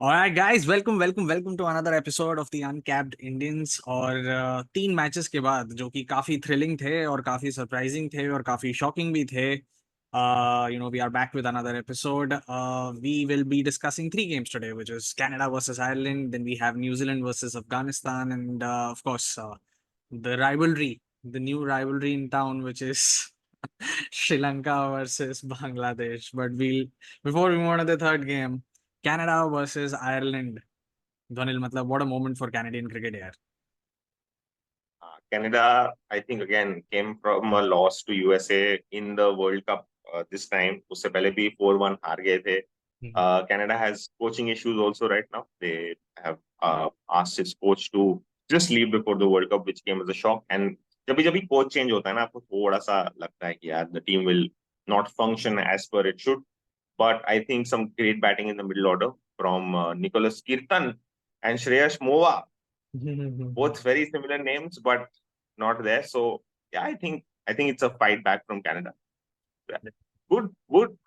Alright guys, welcome to another episode of the Uncapped Indians। और तीन matches के बाद जो कि काफी थ्रिलिंग थे और काफी सरप्राइजिंग थे और काफी शॉकिंग भी थे। We are back with another episode. We will be discussing three games today, which is Canada versus Ireland, then we have New Zealand versus Afghanistan, and of course the rivalry, the new rivalry in town, which is Sri Lanka versus Bangladesh. But before we move on to the third game, Canada versus Ireland. Dhanil, matlab, what a moment for Canadian cricket here. Canada, I think again came from a loss to USA in the World Cup this time. उससे पहले भी 4-1 हार गए थे. Canada has coaching issues also right now. They have asked its coach to just leave before the World Cup, which came as a shock. And जब भी coach change होता है ना, आपको थोड़ा सा लगता है कि यार the team will not function as per it should. But I think some great batting in the middle order from Nicholas Kirtan and Shreyas Mova. Both very similar names, but not there. So yeah, I think it's a fight back from Canada. Yeah. Good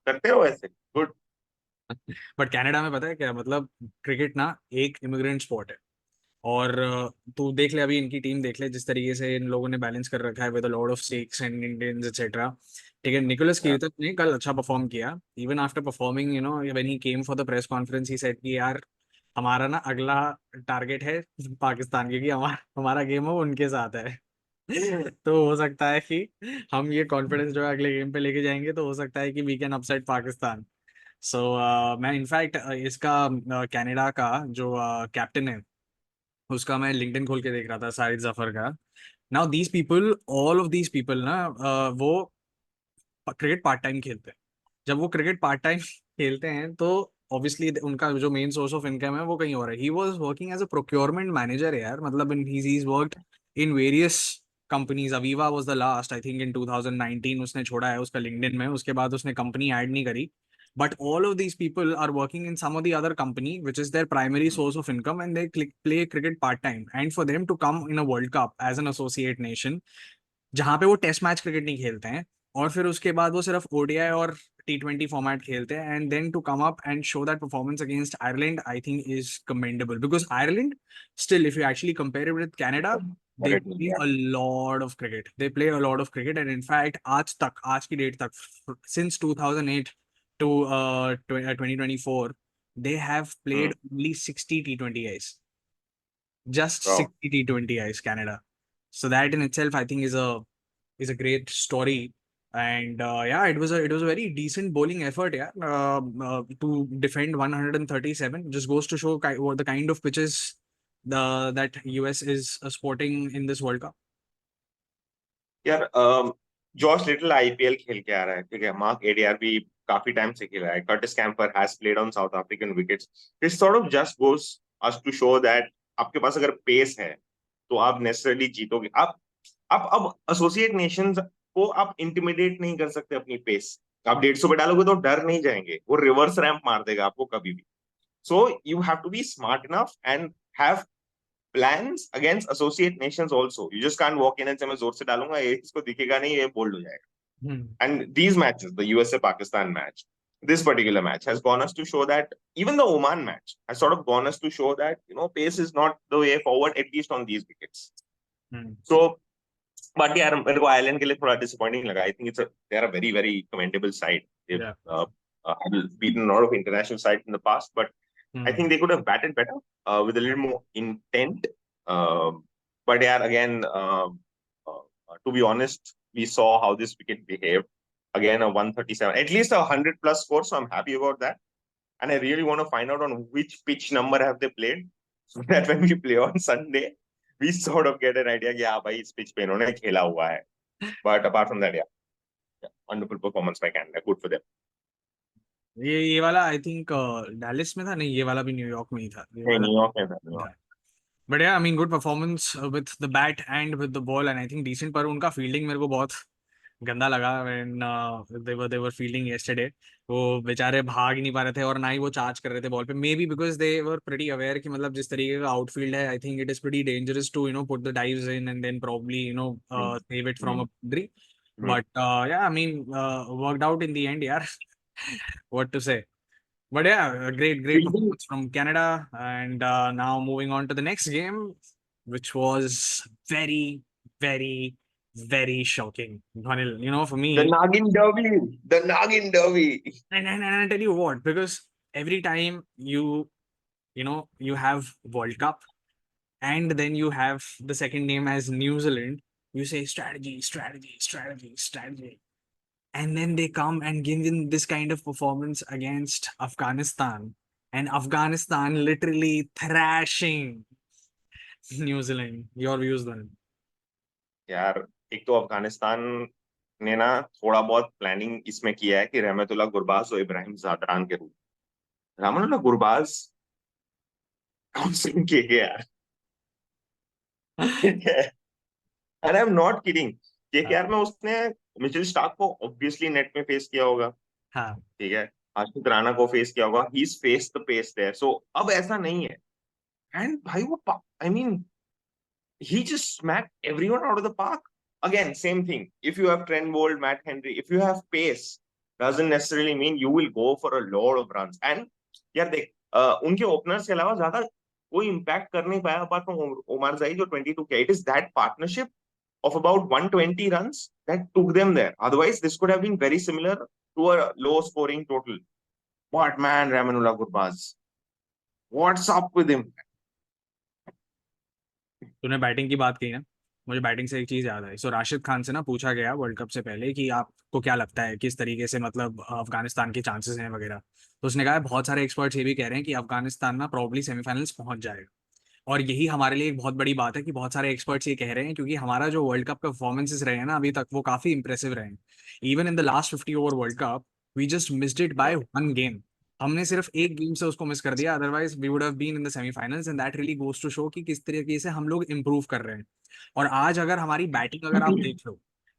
करते हो ऐसे good. But Canada में पता है क्या मतलब, cricket ना एक इमिग्रेंट स्पोर्ट है। और तू देख ले, अभी इनकी टीम देख ले जिस तरीके से इन लोगों ने बैलेंस कर रखा है with a lot of six and Indians etcetera. ठीक है, निकोलस Yeah. कीर्तन ने कल अच्छा परफॉर्म किया। Even after performing, when he came for the press conference, he said कि यार हमारा ना अगला टारगेट है पाकिस्तान, क्योंकि हमारा गेम है वो उनके साथ है। तो हो सकता है कि हम ये कॉन्फिडेंस जो है अगले गेम पे लेके जाएंगे, तो हो सकता है कि वी कैन अपसेट पाकिस्तान। सो मैं इनफैक्ट इसका कनाडा का जो कैप्टन है उसका मैं लिंक्डइन खोल के देख रहा था, साहिद जफर का। Now these people, all of these people ना, वो क्रिकेट पार्ट टाइम खेलते हैं। जब वो क्रिकेट पार्ट टाइम खेलते हैं तो ऑब्वियसली उनका जो मेन सोर्स ऑफ इनकम है वो कहीं और है। He was working as a procurement manager यार, मतलब in he worked in various companies. Aviva was the last, I think in 2019 उसने छोड़ा है उसका लिंक्डइन में। उसके बाद उसने कंपनी ऐड नहीं करी। But all of these people are working in some of the other company, which is their primary source of income, and they play cricket part time. And for them to come in a World Cup as an associate nation, जहाँ पे वो test match cricket नहीं खेलते हैं, और फिर उसके बाद वो सिर्फ ओडीआई और T20 फॉर्मेट खेलते हैं, and then to come up and show that performance against Ireland, I think is commendable. Because Ireland still, if you actually compare it with Canada, they play Yeah. a lot of cricket. They play a lot of cricket, and in fact, आज की date तक, since 2008 to 2024, they have played only 60 T20Is. Just Wow. 60 T20Is, Canada. So that in itself, I think, is a great story. And yeah, it was a very decent bowling effort, yeah. To defend 137 just goes to show what the kind of pitches that US is sporting in this World Cup. यार Josh little IPL खेल के आ रहा है, ठीक है. Mark ADR भी काफी time से खेला है. Curtis Campher has played on South African wickets. This sort of just goes us to show that आपके पास अगर पेस है तो आप नेसेसरली जीतोगे. आप अब एसोसिएट नेशंस को आप इंटिमिडेट नहीं कर सकते अपनी पेस. आप 150 पे डालोगे तो डर नहीं जाएंगे, वो रिवर्स रैंप मार देगा आपको कभी भी. So you have to be smart enough and have plans against associate nations also. You just can't walk in and say मैं जोर से डालूंगा, ये इसको दिखेगा नहीं, ये बोल्ड हो जाएगा. And these matches, the USA Pakistan match, this particular match has gone us to show that even the Oman match has sort of gone us to show that pace is not the way forward, at least on these wickets. So but यार मेरे को Ireland के लिए थोड़ा disappointing लगा. I think they are a very very commendable side. They've beaten a lot of international sides in the past, but I think they could have batted better with a little more intent. But yeah, again, to be honest, we saw how this wicket behaved. Again, a 137, at least a 100 plus score. So I'm happy about that. And I really want to find out on which pitch number have they played, so that when we play on Sunday, we sort of get an idea. Yeah, by इस pitch पे इन्होंने खेला हुआ है. But apart from that, yeah, wonderful performance by Canada. Good for them. ये वाला I think Dallas में था, नहीं ये वाला भी न्यूयॉर्क में ही था ये वाला। न्यूयॉर्क में था, New York. But yeah I mean good performance with the bat and with the ball, and I think decent. पर उनका फील्डिंग मेरे को बहुत गंदा लगा when they were fielding yesterday। वो बेचारे भाग ही नहीं पा रहे थे और ना ही वो चार्ज कर रहे थे बॉल पे। Maybe because they were pretty aware कि मतलब जिस तरीके का आउटफील्ड है, I think it is pretty dangerous to put the dives in and then probably save it from a boundary. But yeah I mean worked out in the end यार। What to say. But yeah, great Fielding, performance from Canada. And now moving on to the next game, which was very, very shocking. Dhanil, for the me, Nagin Derby, the Nagin Derby. and I tell you what, because every time you have World Cup, and then you have the second name as New Zealand, you say strategy, strategy, strategy, strategy. And then they come and give in this kind of performance against Afghanistan, and Afghanistan literally thrashing New Zealand. Your views then? यार एक तो अफगानिस्तान ने ना थोड़ा बहुत planning इसमें किया है कि रहमतुल्लाह गुरबाज और इब्राहिम जादरान के रूप रहमतुल्लाह गुरबाज काउंसलिंग किए गए यार and I am not kidding KKR में उसने मिचेल स्टार्क को ऑब्वियसली नेट में फेस किया होगा, हाँ। ठीक है, हर्षित राणा को फेस किया होगा, he is face the pace there, so अब ऐसा नहीं है। एंड भाई वो I mean he just smacked everyone out of the park. Again, same thing. If you have Trent Bolt, Matt Henry, if you have pace, doesn't necessarily mean you will go for a lot of runs. And यार देख उनके openers के अलावा ज्यादा कोई impact कर नहीं पाया अपार्ट फ्रॉम उमर जाई जो 22 के। It is that partnership of about 120 runs that took them there. Otherwise, this could have been very similar to a low scoring total. But man, Ramanullah Gurbaz, what's up with him? तूने batting की बात की ना, मुझे batting से एक चीज याद आई। सो राशिद खान से ना पूछा गया वर्ल्ड कप से पहले कि आपको क्या लगता है किस तरीके से मतलब अफगानिस्तान के चांसेस हैं वगैरह। तो उसने कहा बहुत सारे एक्सपर्ट्स ये भी कह रहे हैं कि अफगानिस्तान ना प्रॉब्ली सेमीफाइनल्स पहुंच जाएगा। और यही हमारे लिए एक बहुत बड़ी बात है कि बहुत सारे एक्सपर्ट्स ये कह रहे हैं, क्योंकि हमारा जो वर्ल्ड कप का परफॉर्मेंसेस रहे हैं ना अभी तक, वो काफी इंप्रेसिव रहे हैं। Even in the last 50 over World Cup, we just missed it by Yeah. 1 game. हमने सिर्फ एक गेम से उसको मिस कर दिया, otherwise we would have been in the semifinals. And that really goes to show कि किस तरीके से हम लोग इंप्रूव कर रहे हैं। और आज अगर हमारी बैटिंग अगर आप देख लो,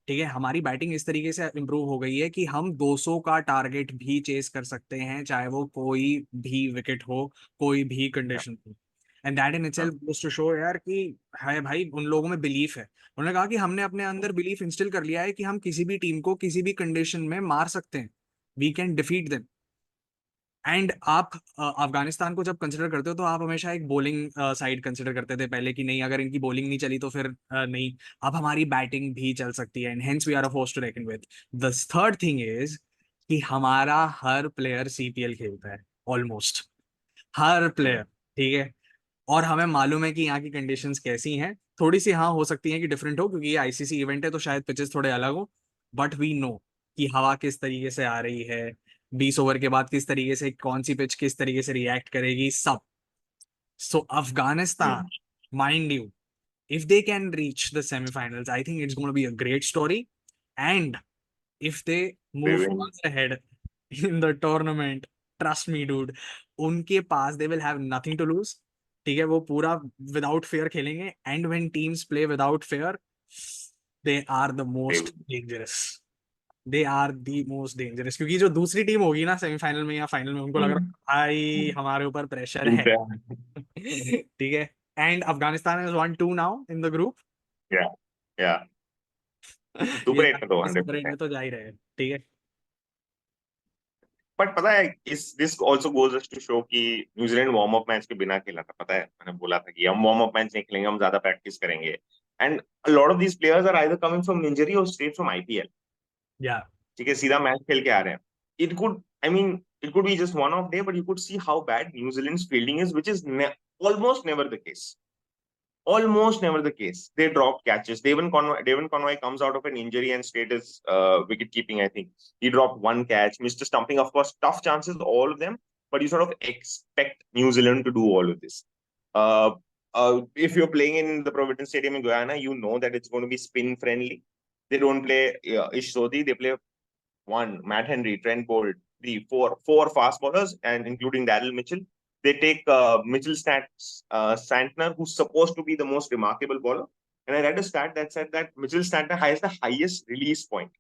ठीक है, हमारी बैटिंग इस तरीके से इंप्रूव हो गई है कि हम 200 का टारगेट भी चेस कर सकते हैं, चाहे वो कोई भी विकेट हो, कोई भी Yeah. कंडीशन हो। And that in itself goes to show यार कि है भाई, उन लोगों में बिलीफ है। उन्होंने कहा कि हमने अपने अंदर बिलीफ इंस्टिल कर लिया है कि हम किसी भी टीम को किसी भी कंडीशन में मार सकते हैं। We can defeat them. And आप अफगानिस्तान को जब कंसिडर करते हो तो आप हमेशा एक बॉलिंग साइड कंसिडर करते थे पहले कि नहीं, अगर इनकी बॉलिंग नहीं चली तो फिर नहीं। अब हमारी बैटिंग भी चल सकती है, and hence we are a force to reckon with. The third thing is कि हमारा हर प्लेयर सीपीएल खेलता है, ऑलमोस्ट हर प्लेयर, ठीक है। और हमें मालूम है कि यहाँ की कंडीशंस कैसी हैं। थोड़ी सी हाँ हो सकती है कि डिफरेंट हो, क्योंकि ये आईसीसी इवेंट है तो शायद पिचेस थोड़े अलग हो। बट वी नो कि हवा किस तरीके से आ रही है, 20 ओवर के बाद किस तरीके से कौन सी पिच किस तरीके से रिएक्ट करेगी, सब। So Afghanistan, mind you, if they can reach the semifinals, I think it's going to be a great story. And if they move Hmm. further ahead in the tournament, trust me dude, उनके पास they will have nothing to lose। ठीक है, वो पूरा without fear खेलेंगे। And when teams play without fear, they are the most dangerous. They are the most dangerous, क्योंकि जो दूसरी team होगी ना सेमीफाइनल में या फाइनल में, उनको लग रहा है भाई हमारे ऊपर प्रेशर है। ठीक है। And Afghanistan is 1-2 now in the group. Yeah, yeah. ये सुपर एट में तो सुपर एट 100%। में तो जा ही रहे हैं, ठीक है। बट पता है इस this also goes to show कि न्यूजीलैंड वार्म अप मैच के बिना खेला था। पता है मैंने बोला था कि हम वार्म अप मैच नहीं खेलेंगे, हम ज्यादा प्रैक्टिस करेंगे। And a lot of these players are either coming from injury और स्ट्रेट फ्रॉम आईपीएल। या ठीक है, सीधा मैच खेल के आ रहे हैं। It could I mean it could be just one off day, but you could see how bad न्यूजीलैंड's fielding is, which is almost never the case. Almost never the case. They drop catches. Devon Conway comes out of an injury and stayed as wicket keeping, I think. He dropped one catch, missed a stumping. Of course, tough chances, all of them. But you sort of expect New Zealand to do all of this. Uh, if you're playing in the Providence Stadium in Guyana, you know that it's going to be spin friendly. They don't play Ish Sodhi. They play one, Matt Henry, Trent Bolt, three, four fast bowlers, and including Daryl Mitchell. They take Santner, who's supposed to be the most remarkable bowler. And I read a stat that said that Mitchell Santner has the highest release point.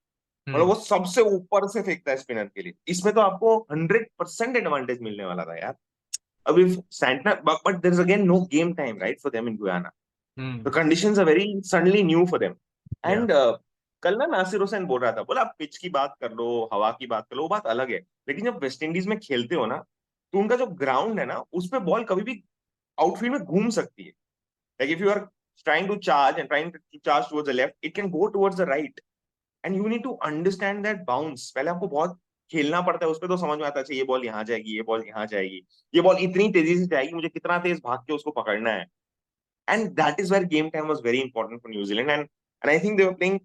मतलब हम्म। वो सबसे ऊपर से फेंकता है spinner के लिए। इसमें तो आपको 100% एडवांटेज मिलने वाला था यार। अब if Santner, but there is again no game time right for them in Guyana. Hmm. The conditions are very suddenly new for them. Yeah and कल ना नासिर हुसैन बोल रहा था, बोला आप पिच की बात कर लो, हवा की बात कर लो, वो बात अलग है, लेकिन जब वेस्ट इंडीज में खेलते हो ना, तो उनका जो ग्राउंड है ना, उस पे बॉल कभी भी आउटफील्ड में घूम सकती है. Like if you are trying to charge and trying to charge towards the left, it can go towards the right. And you need to understand that bounce. पहले आपको बहुत खेलना पड़ता है उस पर, तो समझ में आता है अच्छा ये बॉल यहाँ जाएगी, ये बॉल यहाँ जाएगी, ये बॉल इतनी तेजी से जाएगी, मुझे कितना तेज भाग के उसको पकड़ना है. And that is where game time was very important for New Zealand. And I think they were playing,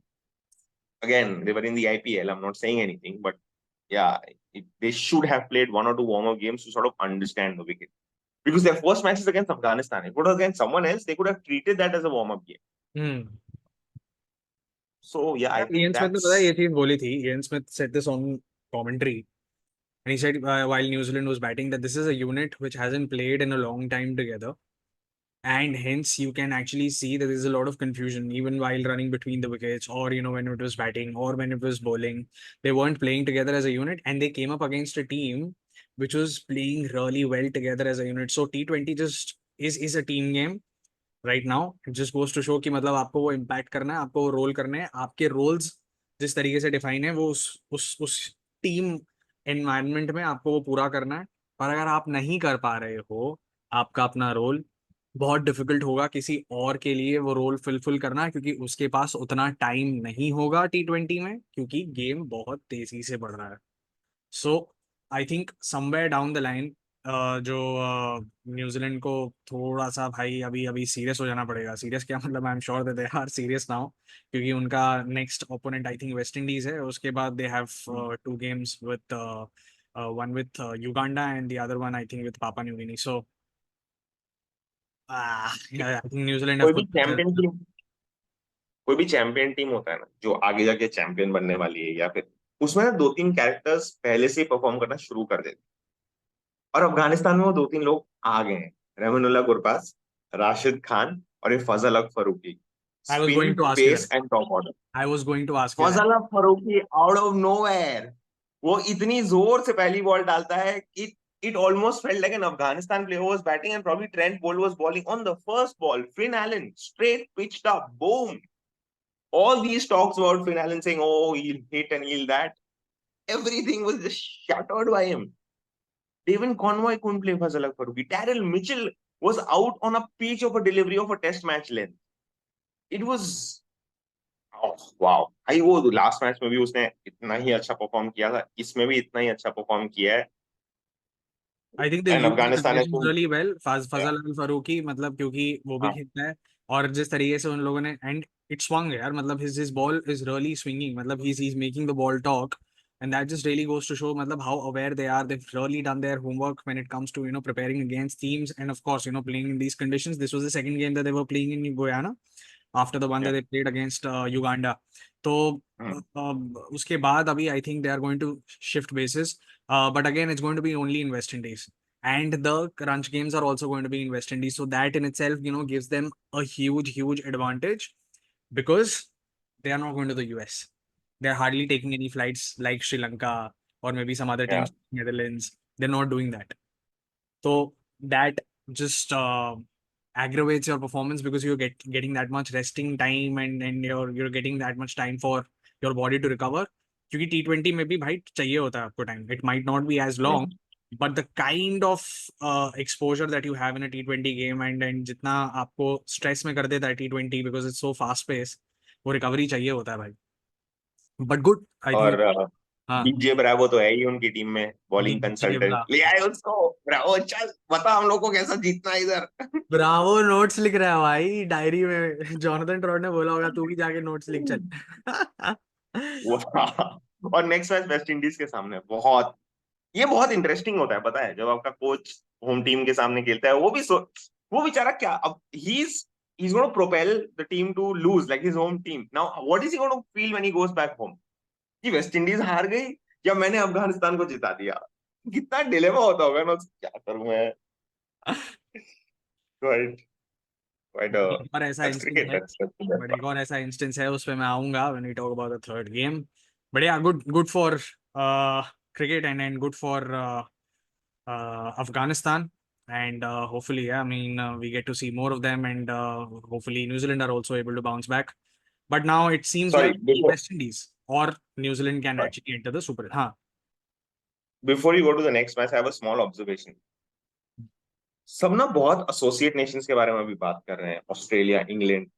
again, they were in the IPL. I'm not saying anything, but yeah, they should have played one or two warm-up games to sort of understand the wicket. Because their first match is against Afghanistan. If it was against someone else, they could have treated that as a warm-up game. Hmm. So yeah, I Ian think Smith ने पता है ये that's चीज बोली थी. Ian Smith said this on commentary, and he said while New Zealand was batting that this is a unit which hasn't played in a long time together, and hence you can actually see that there's a lot of confusion even while running between the wickets, or when it was batting or when it was bowling. They weren't playing together as a unit, and they came up against a team which was playing really well together as a unit. So T20 just is a team game right now. It just goes to show कि मतलब आपको वो impact करना है, आपको वो role करने हैं. आपके रोल्स जिस तरीके से डिफाइन है वो उस टीम एनवायरनमेंट में आपको वो पूरा करना है. पर अगर आप नहीं कर पा रहे हो आपका अपना रोल, बहुत डिफिकल्ट होगा किसी और के लिए वो रोल फिलफिल करना, क्योंकि उसके पास उतना टाइम नहीं होगा T20 में, क्योंकि गेम बहुत तेजी से बढ़ रहा है. So I think somewhere down the line जो न्यूजीलैंड को थोड़ा सा भाई अभी अभी सीरियस हो जाना पड़ेगा. सीरियस क्या मतलब, I am sure that they are serious now, क्योंकि उनका next opponent I think West Indies है. उसके बाद they have two games with one with Uganda and the other one I think with Papua New Guinea. So yeah, I think New Zealand कोई have भी put champion team, कोई भी champion team होता है ना जो आगे जाके चैंपियन बनने वाली है, या फिर उसमें ना दो तीन कैरेक्टर्स पहले से ही परफॉर्म करना शुरू कर देते हैं. और अफगानिस्तान में वो दो तीन लोग आ गए हैं. रहमानुल्लाह गुरबाज, राशिद खान, और ये Fazal Haq Farooqi. I was spin, going to ask you that. Pace and top order. I was going to ask you that. Fazal Haq Farooqi out of nowhere, वो इतनी जोर से पहली बॉल डालता है कि it almost felt like an Afghanistan player was batting, and probably Trent Bolt was bowling on the first ball. Finn Allen straight pitched up, boom. All these talks about Finn Allen saying, "Oh, he'll hit and he'll that," everything was just shattered by him. Devin Conway couldn't play Fazal Haq Farooqi. Daryl Mitchell was out on a pitch of a delivery of a test match length. It was, oh wow. भाई वो last match में भी उसने इतना ही अच्छा perform किया था, इसमें भी इतना ही अच्छा परफॉर्म किया है. I think they and use the Afghanistan है कंडीशंस तो रियली वेल. yeah, फजल अल फारूकी मतलब क्योंकि वो भी हाँ, खेलता है, और जिस तरीके से उन लोगों ने एंड इट स्वंग यार, मतलब his ball is really swinging, मतलब he is making the ball talk. And that just really goes to show मतलब how aware they are. They've really done their homework when it comes to preparing against teams, and of course playing in these conditions. This was the second game that they were playing in Guyana after the one yeah. that they played against Uganda. तो Hmm. उसके बाद अभी I think they are going to shift bases, but again it's going to be only in West Indies, and the crunch games are also going to be in West Indies. So that in itself gives them a huge advantage, because they are not going to the US. They're hardly taking any flights like Sri Lanka or maybe some other Yeah. teams, Netherlands. They're not doing that. So that just aggravates your performance, because you're getting that much resting time, and you're getting that much time for your body to recover. क्योंकि T20 में भी भाई चाहिए होता है आपको time. It might not be as long, Hmm. but the kind of exposure that you have in a T20 game, and जितना आपको स्ट्रेस में कर देता है T20 because it's so fast paced, वो रिकवरी चाहिए होता है भाई. But good, I think. और हाँ. डीजे ब्रावो तो है ही उनकी टीम में, बॉलिंग DJ कंसल्टेंट. ले आए उसको. ब्रावो, चल बता हम लोग को कैसा जीतना है इधर. ब्रावो नोट्स लिख रहा है भाई डायरी में. जॉनथन ट्रॉट ने बोला होगा तू भी जाके नोट्स लिख चल. और नेक्स्ट मैच वेस्ट इंडीज के सामने बहुत, ये बहुत इंटरेस्टिंग होता है पता है, जब आपका कोच होम टीम के सामने खेलता है. वो बेचारा क्या, अब he's going to propel the team to lose like his home team. Now what is he going to feel when he goes back home, कि वेस्ट इंडीज हार गई या मैंने अफगानिस्तान को जिता दिया. कितना डिलेमा होता होगा ना, क्या करूं मैं. राइट. राइट. एक और ऐसा दैट्स इंस्टेंस क्रिकेट, है. दैट्स बट एक और ऐसा इंस्टेंस है, उस पे मैं आऊंगा when we talk about the third game. But yeah, good good for cricket, and good for Afghanistan, and hopefully, yeah, I mean, we get to see more of them, and hopefully New Zealand are also able to bounce back. But now it seems sorry like before, West Indies or New Zealand can actually enter the Super. हाँ. before you go to the next match, I have a small observation. सब ना बहुत associate Nations के बारे में भी बात कर रहे हैं, Australia, England.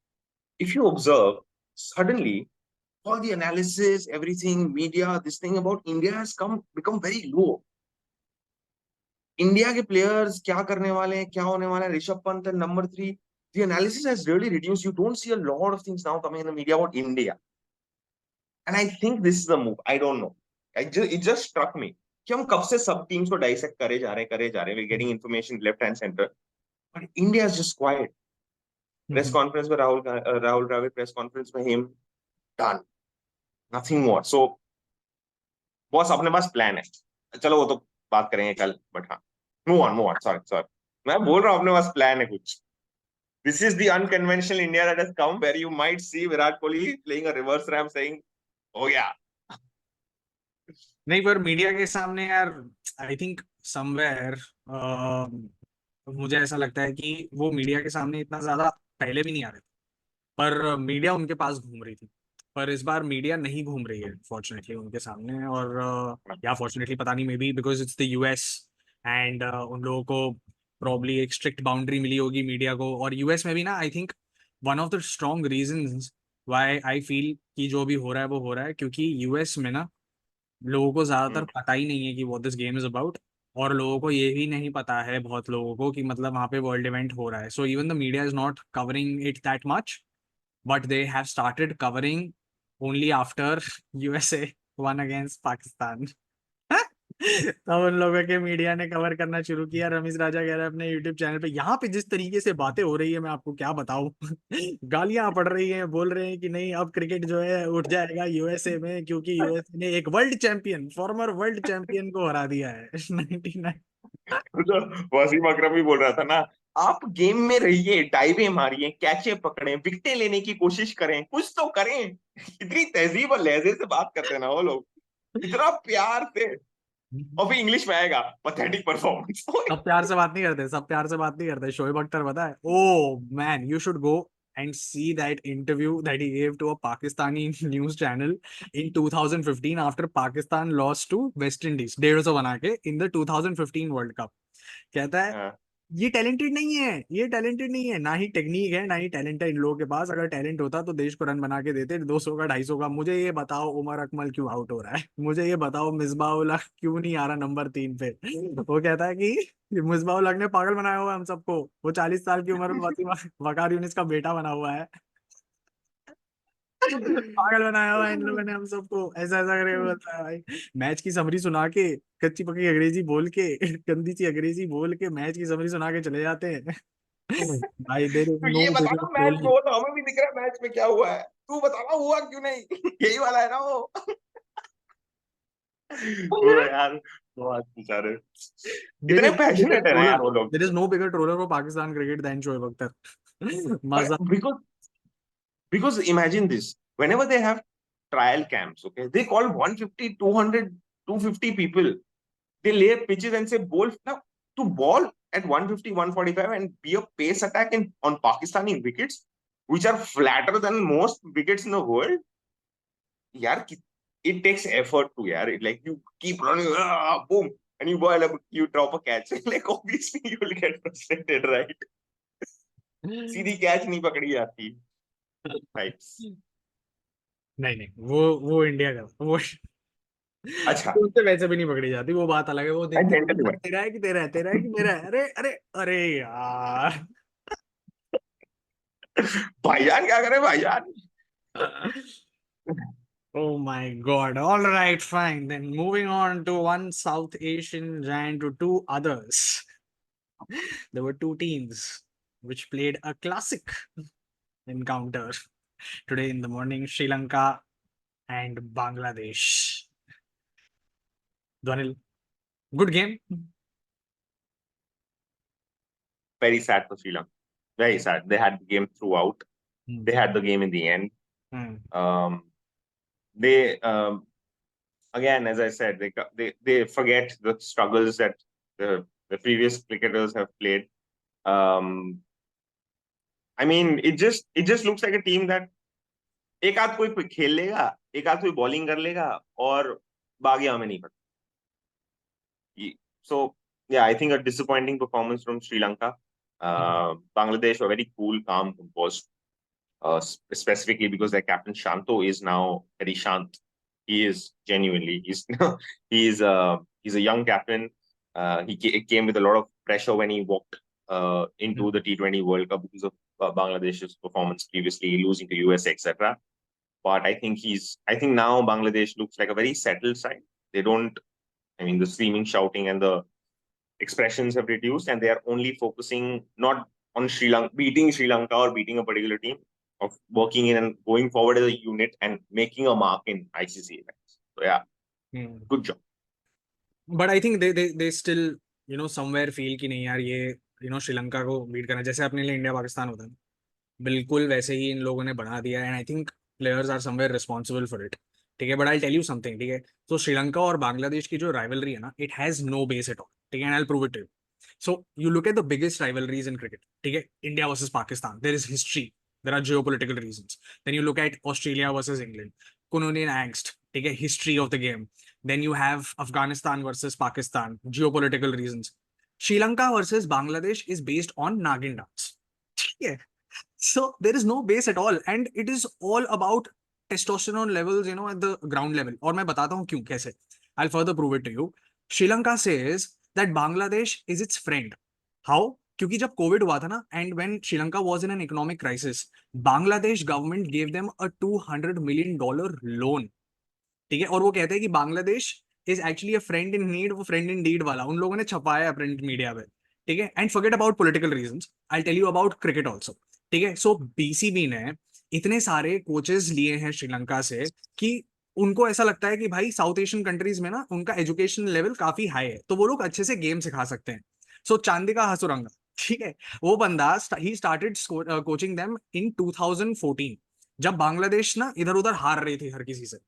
If you observe, suddenly all the analysis, everything, media, this thing about India has become very low. India के प्लेयर्स क्या करने वाले हैं, क्या होने वाला है, ऋषभ पंत है number 3. The analysis has really reduced. You don't see a lot of things now coming in the media about India. And I think this is the move. I don't know. It just struck me कि हम कब से सब teams को dissect करे जा रहे हैं. We're getting information left and center. But India is just quiet. Press conference में राहुल द्रविड़ प्रेस कॉन्फ्रेंस में him done, nothing more. So boss अपने पास प्लान है, चलो वो तो बात करेंगे कल. बट हाँ, मूव ऑन, सॉरी सॉरी, मैं बोल रहा हूँ अपने पास प्लान है कुछ. This is the unconventional India that has come, where you might see Virat Kohli playing a reverse ram saying हो गया. नहीं, पर मीडिया के सामने यार, आई थिंक समवेयर मुझे ऐसा लगता है कि वो मीडिया के सामने इतना ज्यादा पहले भी नहीं आ रहे थे, पर मीडिया उनके पास घूम रही थी. पर इस बार मीडिया नहीं घूम रही है फॉर्चुनेटली उनके सामने. और या फॉर्चुनेटली पता नहीं, may be because it's the US and उन लोगों को प्रॉब्ली एक स्ट्रिक्ट बाउंड्री मिली होगी मीडिया को. और यूएस में भी ना, I think one of the strong reasons why I feel कि जो भी हो रहा है वो हो रहा है क्योंकि यूएस में ना लोगों को ज्यादातर पता ही नहीं है कि what this game is about. और लोगों को ये भी नहीं पता है, बहुत लोगों को, कि मतलब वहाँ पे वर्ल्ड इवेंट हो रहा है. So even the media is not covering it that much, but they have started covering only after USA won against Pakistan. तब उन लोगों के मीडिया ने कवर करना शुरू किया. रमीज राजा कह रहा है अपने यूट्यूब चैनल पे, यहाँ पे जिस तरीके से बातें हो रही है मैं आपको क्या बताऊं. गालियां पड़ रही हैं, बोल रहे हैं कि नहीं अब क्रिकेट जो है उठ जाएगा यूएसए में, क्योंकि यूएसए ने एक world champion, farmer world champion को हरा दिया है. 99. तो वसीम अकरम भी बोल रहा था ना, आप गेम में रहिए, डाइवें मारिए, कैचे पकड़ें, विकेटें लेने की कोशिश करें, कुछ तो करें. इतनी तहजीब और लहजे से बात करते हैं ना वो लोग, इतना प्यार से. और फिर इंग्लिश में आएगा पैथेटिक परफॉर्मेंस. सब प्यार से बात नहीं करते, सब प्यार से बात नहीं करते. शोएब अख्तर पता है, oh man, you should go and see that interview that he gave to a Pakistani news channel in 2015 after Pakistan lost to West Indies 150 बना के in the 2015 World Cup. कहता है ये टैलेंटेड नहीं है, ये टैलेंटेड नहीं है, ना ही टेक्निक है ना ही टैलेंट है इन लोगों के पास. अगर टैलेंट होता तो देश को रन बना के देते 200 का 250 का. मुझे ये बताओ उमर अकमल क्यों आउट हो रहा है, मुझे ये बताओ मिसबाह उल हक क्यों नहीं आ रहा नंबर 3 पे. वो कहता है कि मिसबाह उल हक ने पागल बनाया हुआ है हम सबको, वो 40 साल की उम्र में वसीम वकार यूनिस का बेटा बना हुआ है. पागल बनाया हुआ है इन लोगों ने हम सबको, ऐसा ऐसा करके बोलता है भाई. मैच की समरी सुना के, कच्ची पक्की अंग्रेजी बोल के, गंदी सी अंग्रेजी बोल के मैच की समरी सुना के चले जाते हैं. भाई देयर इज तो नो ये बता बिगर ना, मैच में ट्रोलिंग. वो तो हमें भी दिख रहा है मैच में क्या हुआ है, तू बता ना हुआ क्यों नहीं. यही वाला है ना वो यार, बहुत बेचारे, देयर इतने इज नो बिगर पैशनेट है ना ट्रोलर, यार वो लोग. There is no bigger troller for Pakistan cricket than Shoaib Akhtar. मजा. Because imagine this, whenever they have trial camps, okay, they call 150, 200, 250 people. They lay pitches and say, bowl. Now, to ball at 150, 145 and be a pace attack on Pakistani wickets, which are flatter than most wickets in the world, yaar, it takes effort to, yaar. Like, you keep running, boom, and you drop a catch. Like, obviously, you will get frustrated, right? Sidhi catch नहीं पकड़ी जाती. Types. नहीं नहीं, वो India का वो अच्छा, उससे वैसे भी नहीं पकड़ी जाती, वो बात अलग है. वो मैं देखते हैं जेंटल. भाई तेरा है कि तेरा है, तेरा है कि मेरा है. अरे अरे अरे यार. भाईजान क्या करे भाईजान. Oh my God. All right, fine. Then moving on to one South Asian and to two others. There were two teams which played a classic encounter today in the morning, Sri Lanka and Bangladesh. Dwanil, good game. Very sad for Sri Lanka. Very sad. They had the game throughout. Hmm. They had the game in the end. Hmm. They again, as I said, they forget the struggles that the previous cricketers have played. I mean, it just looks like a team that एक आध कोई खेल लेगा, एक आध कोई bowling कर लेगा और बाकी हमें नहीं पता. So yeah, I think a disappointing performance from Sri Lanka. Bangladesh were very cool, calm, composed. Specifically because their captain Shanto is now very shant. He is genuinely he's a young captain. He came with a lot of pressure when he walked into the T20 World Cup because of Bangladesh's performance previously, losing to USA, etc. But I think now Bangladesh looks like a very settled side. They don't, I mean, the screaming, shouting, and the expressions have reduced, and they are only focusing not on beating Sri Lanka or beating a particular team, of working in and going forward as a unit and making a mark in ICC events. So yeah, good job. But I think they still somewhere feel कि नहीं यार ये श्रीलंका को beat करना जैसे अपने लिए India Pakistan होता है बिल्कुल वैसे ही इन लोगों ने बना दिया and I think players are somewhere responsible for it ठीक है but I tell you something ठीक है तो श्रीलंका और बांग्लादेश की जो राइवलरी है ना it has no base at all ठीक है and I prove it to so you look at the biggest rivalries in cricket ठीक है India versus Pakistan there is history there are geopolitical reasons then you look at Australia versus England colonial angst ठीक है history of the game then you have Afghanistan versus Pakistan, geopolitical reasons. Sri Lanka versus Bangladesh is based on Nagin dance. Yeah. So there is no base at all, and it is all about testosterone levels, at the ground level. और मैं बताता हूँ क्यों कैसे. I'll further prove it to you. Sri Lanka says that Bangladesh is its friend. How? क्योंकि जब Covid हुआ था ना and when Sri Lanka was in an economic crisis Bangladesh government gave them a $200 million loan ठीक है और वो कहते हैं कि Bangladesh is actually a friend in need वो फ्रेंड इन डीड वाला उन लोगों ने छपाया है प्रिंट मीडिया पे ठीक है and forget about political reasons I tell you about cricket also ठीक है सो बीसीबी ने इतने सारे कोचेस लिए हैं श्रीलंका से कि उनको ऐसा लगता है कि भाई साउथ एशियन कंट्रीज में ना उनका एजुकेशन लेवल काफी हाई है तो वो लोग अच्छे से गेम सिखा सकते हैं सो चांदिका हसुरंगा ठीक है वो बंदा he started coaching them in 2014 जब बांग्लादेश ना इधर उधर हार रही थी हर किसी से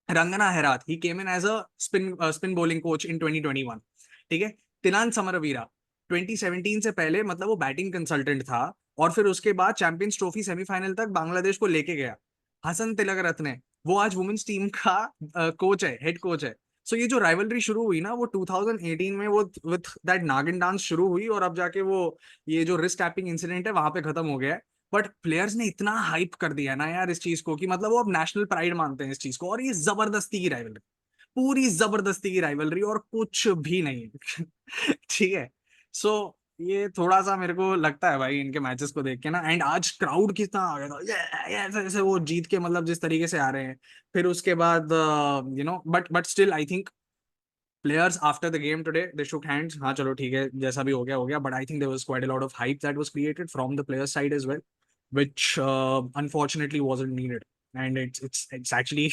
Rangana Herath, he came in as a spin bowling coach in 2021. ठीक है तिलान समरवीरा 2017 से पहले मतलब वो बैटिंग कंसल्टेंट था और फिर उसके बाद चैंपियंस ट्रॉफी सेमीफाइनल तक बांग्लादेश को लेके गया हसन तिलक रत्ने वो आज वुमेन्स टीम का कोच है हेड कोच है सो ये जो राइवलरी शुरू हुई ना वो 2018 में वो विथ दैट नागिन डांस शुरू हुई और अब जाके वो ये जो रिस्ट टैपिंग इंसिडेंट है वहां पे खत्म हो गया है बट प्लेयर्स ने इतना हाइप कर दिया ना यार इस चीज को कि मतलब वो अब नेशनल प्राइड मानते हैं इस चीज को और ये जबरदस्ती की राइवलरी पूरी जबरदस्ती की राइवलरी और कुछ भी नहीं ठीक है सो ये थोड़ा सा मेरे को लगता है भाई इनके मैचेस को देख के ना एंड आज क्राउड कितना आ गया था ये ऐसे ऐसे वो जीत के मतलब जिस तरीके से आ रहे हैं फिर उसके बाद but still I think players after the game today they shook hands हाँ चलो ठीक है जैसा भी हो गया but I think there was quite a lot of hype that was created from the players side as well which unfortunately wasn't needed and it's actually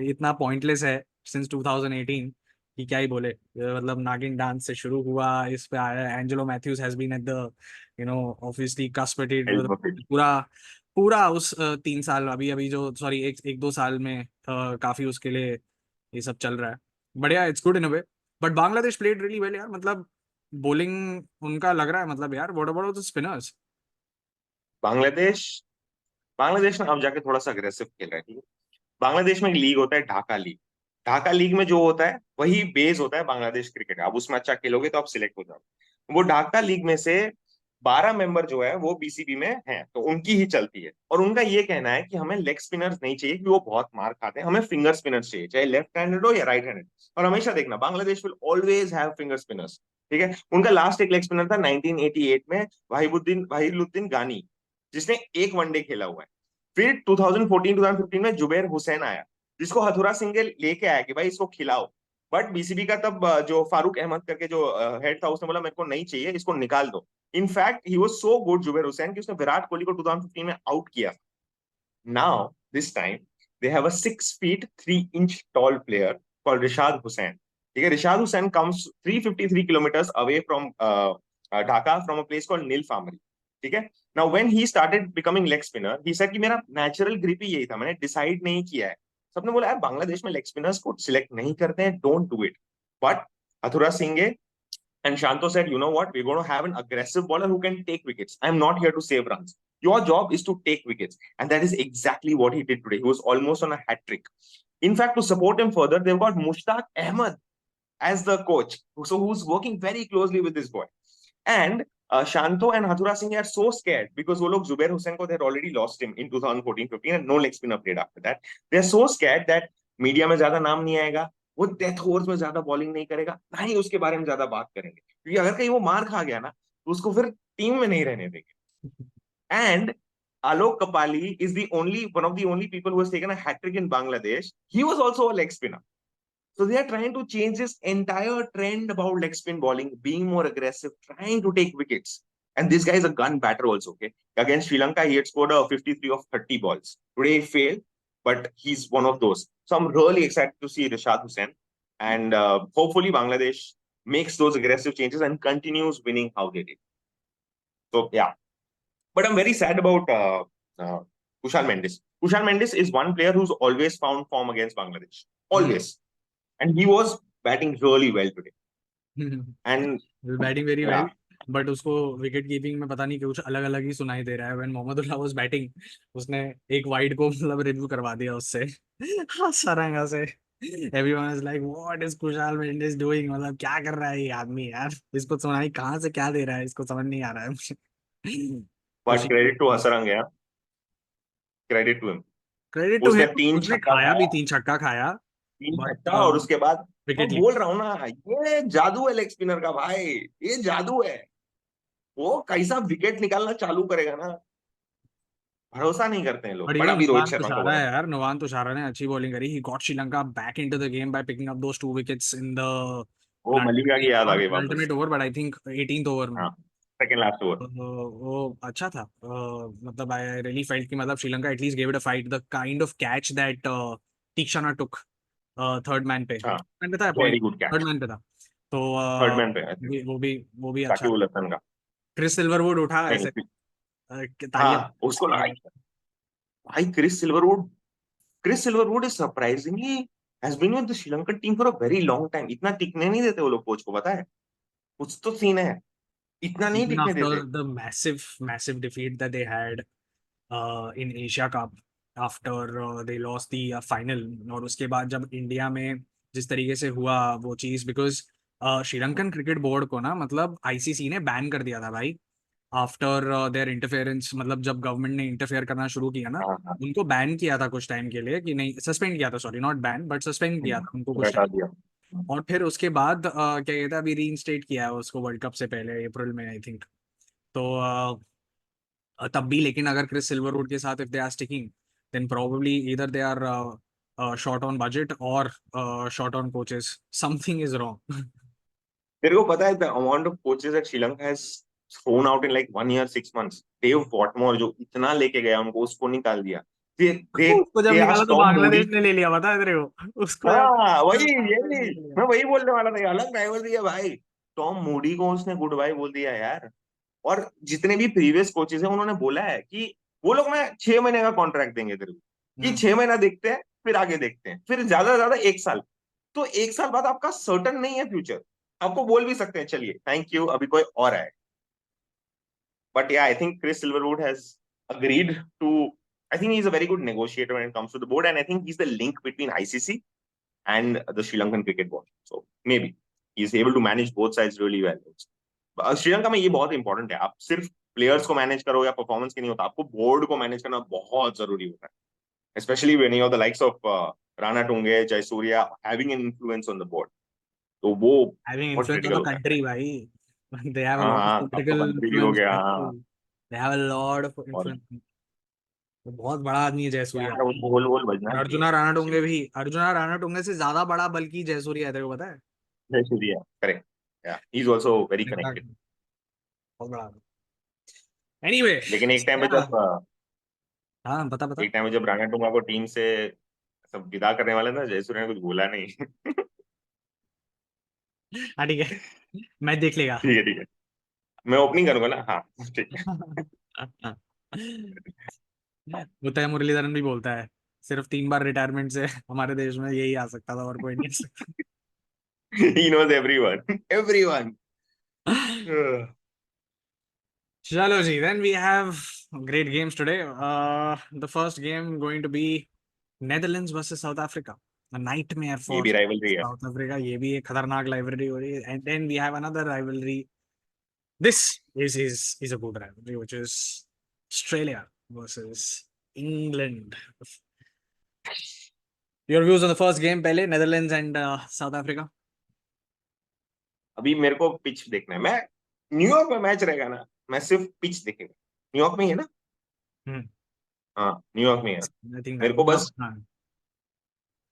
इतना pointless है since 2018 कि क्या ही बोले मतलब नागिन डांस से शुरू हुआ इस पे आया Angelo Mathews has been at the obviously cusp at it पूरा पूरा उस 3 साल अभी अभी जो सॉरी एक दो साल में काफी उसके लिए ये सब चल रहा है बढ़िया it's good in a way but Bangladesh played really well यार मतलब बॉलिंग उनका लग रहा है मतलब यार what about the spinners Bangladesh Bangladesh ना अब जाके थोड़ा सा अग्रेसिव खेल रहा है, ठीक है। बांग्लादेश में एक लीग होता है ढाका लीग। ढाका लीग में जो होता है वही बेस होता है बांग्लादेश क्रिकेट। आप उसमें अच्छा खेलोगे तो आप सिलेक्ट हो जाओ। वो ढाका लीग में से 12 मेंबर जो है वो बीसीबी में हैं, तो उनकी ही चलती है। और उनका ये कहना है कि हमें लेग स्पिनर्स नहीं चाहिए कि वो बहुत मार खाते हैं, हमें फिंगर स्पिनर्स चाहिए, चाहे लेफ्ट हैंडेड हो या राइट हैंडेड। और हमेशा देखना Bangladesh will always have finger spinners, ठीक है। उनका लास्ट एक लेग स्पिनर था 1988 में वाहिदुद्दीन गानी, जिसने एक वनडे खेला हुआ है। फिर 2014-2015 में जुबैर हुसैन आया, जिसको हथुरा सिंह लेके आया कि भाई इसको खिलाओ। बट बीसीबी का तब जो फारूक अहमद करके जो हेड था उसने बोला मेरे को नहीं चाहिए, इसको निकाल दो। In fact he was so good Zubair Hussain कि उसने विराट कोहली को 2015 में आउट किया। Now this time they have a 6 feet 3 inch tall player called Rishad Hussain. ठीक है, Rishad Hussain comes 353 kilometers away from Dhaka from a place called Nilphamari. ठीक है। Now when he started becoming leg spinner, he said कि मेरा natural grip ही यही था, मैंने decide नहीं किया है। सबने बोला यार बांग्लादेश में लेग स्पिनर्स को सिलेक्ट नहीं करते हैं, don't do it. But Hathurusingha and Shanto said, you know what? We're going to have an aggressive bowler who can take wickets. I'm not here to save runs. Your job is to take wickets. And that is exactly what he did today. He was almost on a hat trick. In fact, to support him further, they've got Mushtaq Ahmed as the coach, so who's working very closely with this boy. And Shanto and Hathura Singh are so scared because वो लोग Zubair Hussain को they had already lost him in 2014-15 and no leg spinner played after that. They are so scared that media में ज्यादा नाम नहीं आएगा, वो death overs में ज्यादा बॉलिंग नहीं करेगा, ना ही उसके बारे में ज्यादा बात करेंगे, क्योंकि अगर कहीं वो मार खा गया ना तो उसको फिर टीम में नहीं रहने देंगे. And Alok Kapali is the only one of the only people who has taken a hat trick in Bangladesh. He was also a leg spinner. So they are trying to change this entire trend about leg spin bowling, being more aggressive, trying to take wickets. And this guy is a gun batter also. Okay, against Sri Lanka, he had scored a 53 of 30 balls. Today he failed, but he's one of those. So I'm really excited to see Rashad Hussain, and hopefully Bangladesh makes those aggressive changes and continues winning how they did. So yeah, but I'm very sad about Kushal Mendes. Kushal Mendes is one player who's always found form against Bangladesh, always. And he was batting really well today. And batting very yeah, well, but उसको wicket keeping में पता नहीं कुछ अलग अलग ही सुनाई दे रहा है. व्हेन मोहम्मदुल्लाह वाज बैटिंग, उसने एक वाइड को मतलब रिव्यू करवा दिया उससे. सरंगा से. Everyone is like what is Kusal Mendis doing, मतलब क्या कर रहा है ये आदमी यार, इसको सुनाई कहाँ से क्या दे रहा है, इसको समझ नहीं आ रहा है मुझे. but खुशी. credit to Hasarang, yeah, credit to him. Credit to उसने हिम, तीन उसने छक्का खाया भी, खाया, 3 छक्का खाया, तीन बट छक्का, और उसके बाद मैं विकेट बोल रहा हूँ ना, ये जादू है लेग स्पिनर का भाई, ये जादू है. वो कैसा विकेट निकालना चालू करेगा ना, भरोसा नहीं करते हैं लोग. बट बट इवन अभी रोहित नुवान शर्मा का तुषारा बोला. है यार, नुवान तुषारा ने अच्छी बॉलिंग करी. He got Sri Lanka back into the game by picking up those 2 wickets in the वो मलिंगा की याद आ गई वापस. Penultimate over, but I think 18th over में. हाँ, सेकंड लास्ट ओवर. वो अच्छा था. मतलब आई रियली फेल्ट कि मतलब Sri Lanka at least give it a fight. The kind of catch that Theekshana took third man पे, हाँ, मैन पे था, very point good third catch. Man पे था. तो थर्ड मैन पे वो भी अच्छा साकिब था. उल हसन का. क्रिस सिल्वरवुड उठा ऐसे, नहीं, तालियां. हाँ उसको लगा. भाई Chris Silverwood is surprisingly has been with the Sri Lankan team for a very long time. इतना टिकने नहीं देते वो लोग कोच को, पता है, कुछ तो सीन है, इतना नहीं even टिकने after देते. the massive defeat that they had in Asia Cup, after they lost the final, और उसके बाद जब इंडिया में जिस तरीके से हुआ वो चीज, बिकॉज श्रीलंकन क्रिकेट बोर्ड को ना मतलब आईसीसी ने बैन कर दिया था भाई, आफ्टर देयर इंटरफेरेंस. मतलब जब गवर्नमेंट ने इंटरफेयर करना शुरू किया ना, हाँ हाँ, उनको बैन किया था कुछ टाइम के लिए, कि नहीं सस्पेंड किया था, sorry not ban but suspend किया था उनको कुछ बैठा टाइम. दिया. और फिर उसके बाद क्या कहते हैं, अभी रीइंस्टेट किया है उसको वर्ल्ड कप से पहले अप्रैल में आई थिंक. तो तब भी लेकिन अगर क्रिस सिल्वरवुड के साथ if they are sticking, then probably either they are short on budget or short on coaches. Something is wrong. तेरे को पता है the amount of coaches at Sri हैज thrown out in like 1 year 6 months. Dave Watmore जो इतना लेके गया उनको, उसको निकाल दिया. they they उसको जब they निकाला asked तो Tom Moody. बांग्लादेश ने ले लिया, बता है तेरे को, उसको जब हाँ वही, बांग्लादेश यही ने ले लिया. मैं वही बोलने वाला था, अलग ड्राइवर दिया भाई. टॉम मूडी को उसने गुड बाय बोल दिया यार. और जितने भी प्रीवियस कोचेस हैं उन्होंने बोला है कि वो लोग ना 6 महीने का कॉन्ट्रैक्ट देंगे तेरे को, कि 6 महीना देखते हैं फिर आगे देखते हैं, फिर ज्यादा से ज्यादा 1 साल. तो 1 साल बाद आपका सर्टन नहीं है फ्यूचर, आपको बोल भी सकते हैं चलिए थैंक यू अभी कोई और है. But yeah I think Chris Silverwood has agreed to, I think he's a very good negotiator when it comes to the board, and I think he's the link between ICC and the Sri Lankan cricket board. So maybe he's able to manage both sides really well. Sri Lanka में ये बहुत important है, आप सिर्फ players को manage करो या performance के नहीं होता, आपको बोर्ड को मैनेज करना बहुत जरूरी होता है, specially when you are the likes of Ranatunga, Jayasuriya having an influence on the board. तो वो having बहुत influence on क्रिटिकल the होता है. country भाई. They have a हाँ lot of हाँ, अब तो political मंत्री भी हो influence. गया. हाँ, They have a lot of और influence. वो बहुत बड़ा आदमी है जयसूर्या. यार वो बोल बोल बजना और चाहिए. अर्जुना राणा टुंगे भी, अर्जुना राणा टुंगे से ज्यादा बड़ा बल्कि जयसूर्या है, तेरे को पता है. जयसूर्या करेक्ट. या he is also very connected. बहुत बड़ा आदमी. एनीवे, लेकिन हाँ बता बता. एक टाइम में जब राणा टुंगा को टीम से सब विदा करने वाले ना, जयसूर्या ने कुछ बोला नहीं. हाँ ठीक है, मैच देख लेगा. ठीक है ठीक है, मैं ओपनिंग करूंगा ना. हाँ ठीक है. वो तय मुरलीधरन भी बोलता है, सिर्फ 3 बार रिटायरमेंट से हमारे देश में यही आ सकता था और कोई नहीं आ सकता. He knows everyone. Everyone. चलो जी, then we have great games today. The first game going to be Netherlands versus South Africa. a nightmare ये for भी राइवलरी है। South Africa. ये भी एक खतरनाक rivalry हो रही है. And then we have another rivalry. This is a good rivalry, which is Australia versus England. Your views on the first game, पहले Netherlands and South Africa. अभी मेरे को पिच देखना है। मैं न्यूयॉर्क में मैच रहेगा ना, मैं सिर्फ पिच देखेगा। न्यूयॉर्क में ही है ना? Hmm. हाँ, न्यूयॉर्क में है। I think मेरे that. को No, बस, हाँ.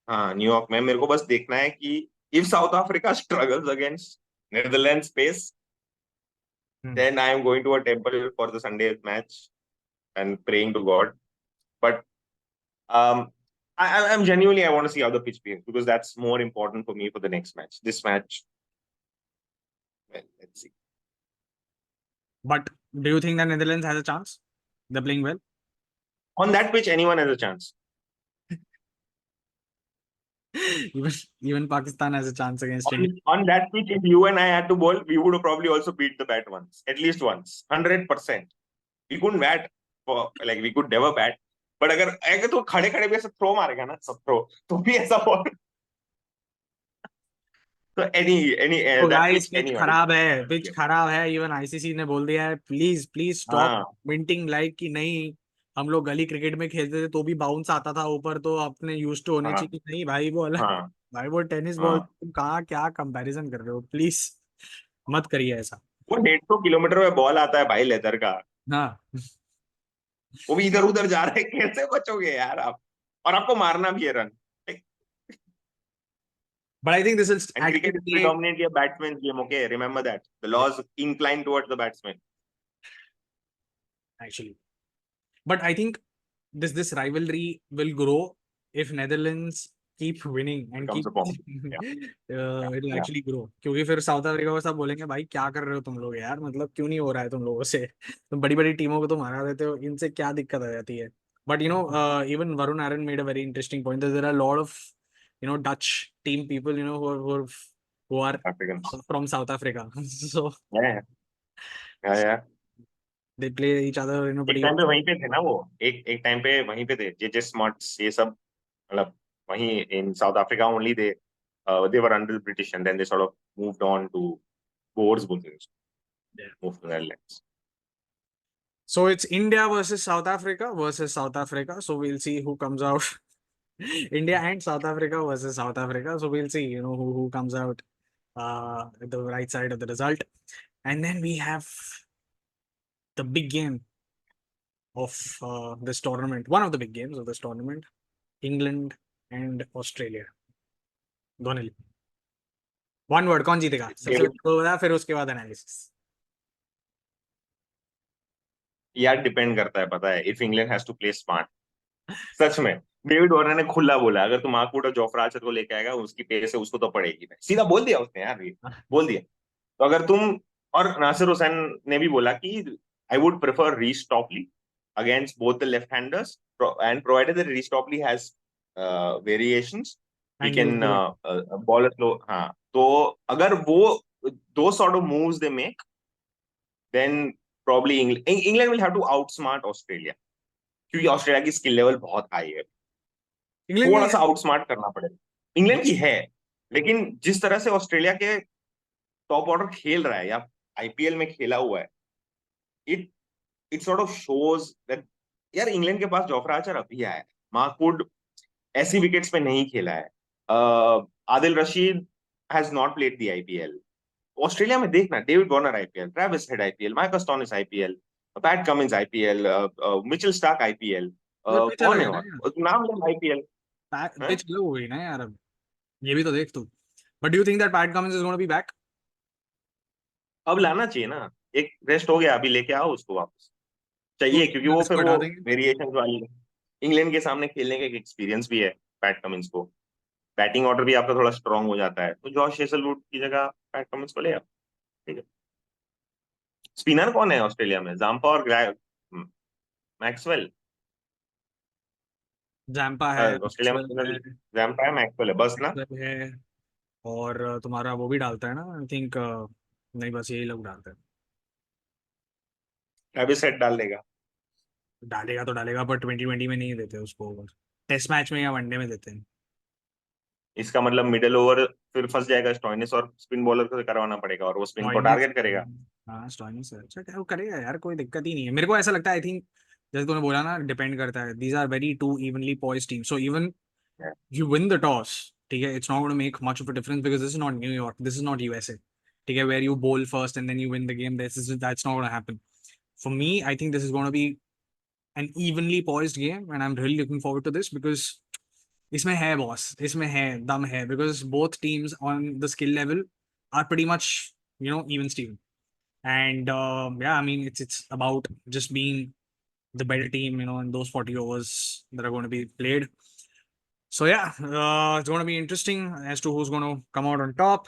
हाँ न्यूयॉर्क में मेरे को बस देखना है कि if South Africa struggles against Netherlands pace, Hmm. then I am going to a temple for the Sunday match and praying to God. But um, I'm genuinely, I want to see how the pitch behaves because that's more important for me for the next match. This match, well, let's see. But do you think that Netherlands has a chance? They're playing well. On that pitch, anyone has a chance. even even Pakistan has a chance against India. On that pitch, if you and I had to bowl, we would have probably also beat the bat once, at least once, 100%. We couldn't bat for like we could never bat. But अगर अगर तो खड़े खड़े भी ऐसे throw मारेगा ना, सब थ्रो तो भी ऐसा बॉल, तो any तो that guys pitch pitch anyone. खराब है, पिच खराब है. इवन आईसीसी ने बोल दिया है, प्लीज प्लीज स्टॉप हाँ मिंटिंग लाइक कि नहीं. हम लोग गली क्रिकेट में खेलते थे तो भी बाउंस आता था ऊपर, तो अपने यूज टू होने हाँ चाहिए. नहीं भाई वो अलग. हाँ भाई वो टेनिस बॉल, हाँ। तुम कहाँ क्या कंपैरिजन कर रहे हो? प्लीज मत करिए ऐसा. वो 150 किलोमीटर में बॉल आता है भाई लेदर का, हाँ. वो भी इधर उधर जा रहा है, कैसे बचोगे यार आप? और आपको मारना भी है run. But I think this is And cricket is actually predominantly a batsman's game, okay? Remember that. The laws incline towards the batsman. Actually But I think this rivalry will grow if Netherlands keep winning and Becomes keep a form. Yeah, it will yeah. actually grow. क्योंकि फिर south Africa को सब बोलेंगे भाई क्या कर रहे हो तुम लोग यार, मतलब क्यों नहीं हो रहा है तुम लोगों से. तुम बड़ी बड़ी टीमों को तुम हरा देते हो, इनसे क्या दिक्कत आ जाती है. But even Varun Aaron made a very interesting point that there are a lot of Dutch team people who are Africans. from South Africa. So Yeah, yeah, yeah. they play each other एक pretty time पे well. वहीं पे थे ना वो, एक एक time पे वहीं पे थे, जे स्मार्ट्स ये सब, मतलब वहीं in South Africa only they were under the British and then they sort of moved on to boards बोलते हैं उसको, moved to Netherlands. So it's India versus South Africa versus South Africa. So we'll see who comes out. India and South Africa versus South Africa. So we'll see, who comes out at the right side of the result. And then we have the big game of this tournament. One of the big games of this tournament. England and Australia. दोनों. One word. कौन जीतेगा? सबसे David, पहले तो बता, फिर उसके बाद एनालिसिस. यार डिपेंड करता है, पता है, if England has to play smart, सच में। डेविड वार्नर ने खुला बोला अगर तुम आर्कवुड और जोफ्रा आर्चर को लेके आएगा, उसकी पेस है, उसको तो पड़ेगी भाई, सीधा बोल दिया उसने यार, ये बोल दिया। तो अगर तुम, और नासिर हुसैन ने भी बोला कि I would prefer Reece Topley against both the left handers and provided that Reece Topley has variations, he And you can go. Ball slow. हाँ, तो अगर वो दो sort of moves they make, then probably England will have to outsmart Australia, क्योंकि Australia की skill level बहुत high है। England थोड़ा की. सा आउटस्मार्ट करना पड़ेगा। इंग्लैंड की है, लेकिन जिस तरह से ऑस्ट्रेलिया के टॉप ऑर्डर खेल रहा है या आईपीएल में खेला हुआ है, it it sort of shows that यार इंग्लैंड के पास जोफ्रा आर्चर अभी आया है, मार्कवुड ऐसी विकेट्स पे नहीं खेला है, Adil Rashid has not played the IPL. Australia में देखना, David Warner IPL, Travis head IPL, Michael Stoinis IPL, PAT Cummins IPL, Mitchell Starc IPL, pitch अलग कौन है है ना और नाम ले आईपीएल यार. है। पिच अलग हो गई ना यार अब. ये भी तो देख तू. But do you think that Pat Cummins is going to be back? अब लाना चाहिए ना, एक रेस्ट हो गया, अभी लेके आओ उसको वापस, तो चाहिए, क्योंकि वो इसको फिर वो हटा देंगे. वेरिएशन वाली, इंग्लैंड के सामने खेलने का एक एक्सपीरियंस भी है पैट कमिंस को, बैटिंग ऑर्डर भी आपका थोड़ा स्ट्रांग हो जाता है, तो जॉश हेजलवुड की जगह पैट कमिंस को ले आओ, ठीक है। स्पिनर कौन है ऑस्ट्रेलिया में? जाम्पा और मैक्सवेल। जैम्पा है, ऑस्ट्रेलिया में मैक्सवेल स्पिनर है. जाम्पा है, मैक्सवेल है, बस ना। मैक्सवेल है. और तुम्हारा वो भी डालता है ना, आई थिंक. नहीं, बस यही लोग डालते हैं. ट्रेविस हेड डाल देगा। डालेगा तो डालेगा, पर 2020 में नहीं देते उसको ओवर. टेस्ट मैच में या वनडे में देते हैं. इसका मतलब मिडिल ओवर फिर फंस जाएगा स्टोइनिस, और स्पिन बॉलर को करवाना पड़ेगा और वो स्पिन को स्टॉइनिस। टारगेट करेगा। हाँ स्टॉइनिस है, अच्छा क्या वो करेगा यार, कोई दिक्कत ही नहीं है मेरे को ऐसा लगता है। आई थिंक जैसे तूने बोला ना, डिपेंड करता है, these are very too evenly poised team, so even you win the toss, ठीक है, it's not going to make much of a difference because this is not New York, this is not USA, ठीक है, where you bowl first and then you win the game. That's not going to happen. For me, I think this is going to be an evenly poised game, and I'm really looking forward to this because इसमें है boss, इसमें है दम है, because both teams on the skill level are pretty much, even Steven. And yeah, I mean, it's about just being the better team, in those 40 overs that are going to be played. So yeah, it's going to be interesting as to who's going to come out on top.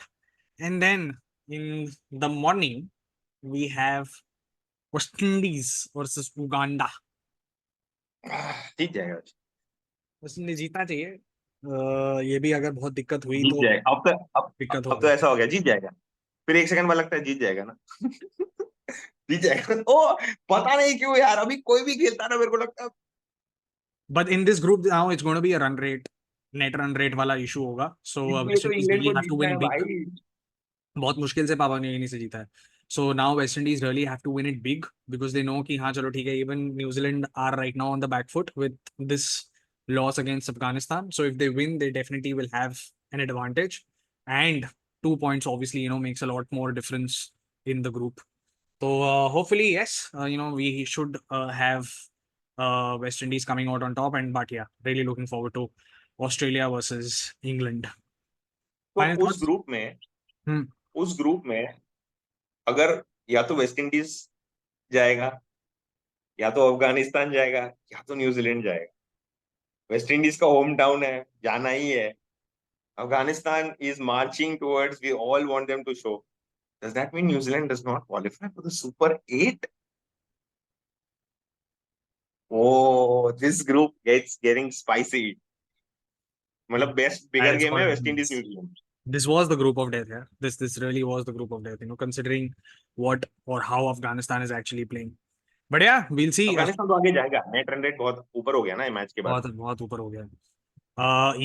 And then in the morning, we have West Indies versus Uganda. जीत जाएगा। West Indies जीतना चाहिए। ये भी अगर बहुत दिक्कत हुई जीत तो जाएगा अब तो। दिक्कत हो अब तो गई। ऐसा हो गया, जीत जाएगा। फिर एक सेकंड बाद लगता है जीत जाएगा ना। जीत जाएगा ओ। पता नहीं क्यों यार, अभी कोई भी खेलता ना मेरे को लगता है। But in this group now it's going to be a run rate, net run rate वाला इशू होगा। सो इसलिए वेस्ट तो इंडीज इंग्लैंड रियली को हैव टू जीतना विन है बिग। भाई। बहुत मुश्किल से पापा ने से जीता है। So now West Indies really have to win it big because they know कि हाँ चलो ठीक है, even New Zealand are right now on the back foot with this loss against Afghanistan, so if they win they definitely will have an advantage, and 2 points obviously makes a lot more difference in the group. So hopefully yes, we should have West Indies coming out on top, and but yeah, really looking forward to Australia versus England. तो Final उस thoughts? Group में, Hmm. उस group में अगर या तो West Indies जाएगा, या तो अफगानिस्तान जाएगा, या तो न्यूजीलैंड जाएगा। वेस्ट इंडीज का होम टाउन है, जाना ही है। Afghanistan is marching towards, we all want them to show. Does that mean New Zealand does not qualify for the super 8? Oh, this group gets getting spicy. मतलब best And bigger it's game है called West Indies New Zealand. this was the group of death. Yeah, this really was the group of death. Considering what or how Afghanistan is actually playing. But yeah, we'll see. Afghanistan तो आगे जाएगा, net run rate बहुत ऊपर हो गया ना match के बाद। बहुत बहुत ऊपर हो गया।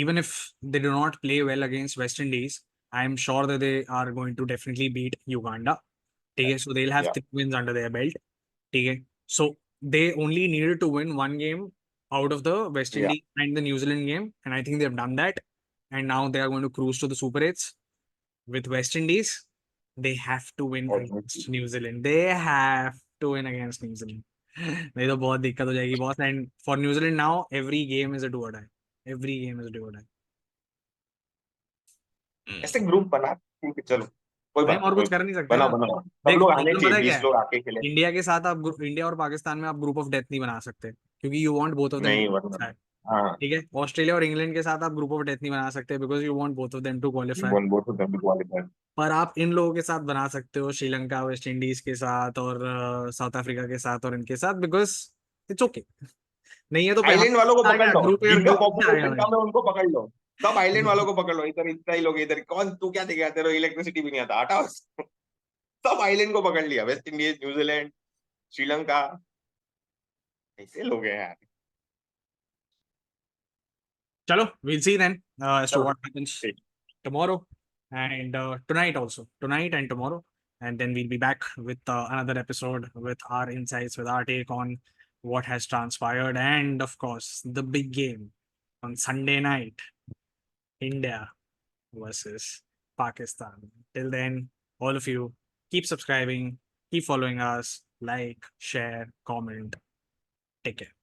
Even if they do not play well against West Indies, I'm sure that they are going to definitely beat Uganda. Okay, so they'll have या 3 wins under their belt. Okay, so they only needed to win one game out of the West या Indies and the New Zealand game, and I think they've done that. And now they are going to cruise to the Super 8s. With West Indies, they have to win against New Zealand. They have to win against New Zealand. नहीं तो बहुत दिक्कत हो जाएगी boss, and for New Zealand now every game is a do or die, every game is a do or die. ऐसे group बना, ठीक है चलो, कोई भाई बात हम नहीं, और कोई कुछ कर नहीं सकते बनाओ ना। बनाओ, सब देख लोग आने प्रॉब्लम पता चाहिए, है क्या 20 है, लोग आके खेले। इंडिया के साथ आप इंडिया और पाकिस्तान में आप ग्रुप ऑफ डेथ नहीं बना सकते, क्योंकि you want both of them नहीं टू वरना, क्वालिफाई। हाँ, ठीक है, ऑस्ट्रेलिया और इंग्लैंड के साथ आप ग्रुप ऑफ डेथ नहीं बना सकते because you want both of them to qualify. One both of them qualify. पर आप इन लोगों के साथ बना सकते हो, श्रीलंका, वेस्ट इंडीज के साथ और साउथ अफ्रीका के साथ और इनके साथ, बिकॉज इट्स ओके। नहीं है तो हम आइलैंड वालों को आ पकड़ गया लो, ग्रुप जिनका ग्रुप में आ गया पॉपुलेशन भाई। कम है उनको पकड़ लो। सब आइलैंड वालों को पकड़ लो, इधर इतना ही लोग, इधर कौन, तू क्या दिखा, तेरे इलेक्ट्रिसिटी भी नहीं आता, हटाओ उसको। सब आइलैंड को पकड़ लिया, वेस्ट इंडीज, न्यूजीलैंड, श्रीलंका, ऐसे लोग हैं यार। चलो, we'll see then as to चलो what happens ठीक। tomorrow and tonight also, tonight and tomorrow, and then we'll be back with another episode with our insights, with our take on what has transpired, and of course the big game on Sunday night, India versus Pakistan. Till then, all of you, keep subscribing, keep following us, like, share, comment. Take care.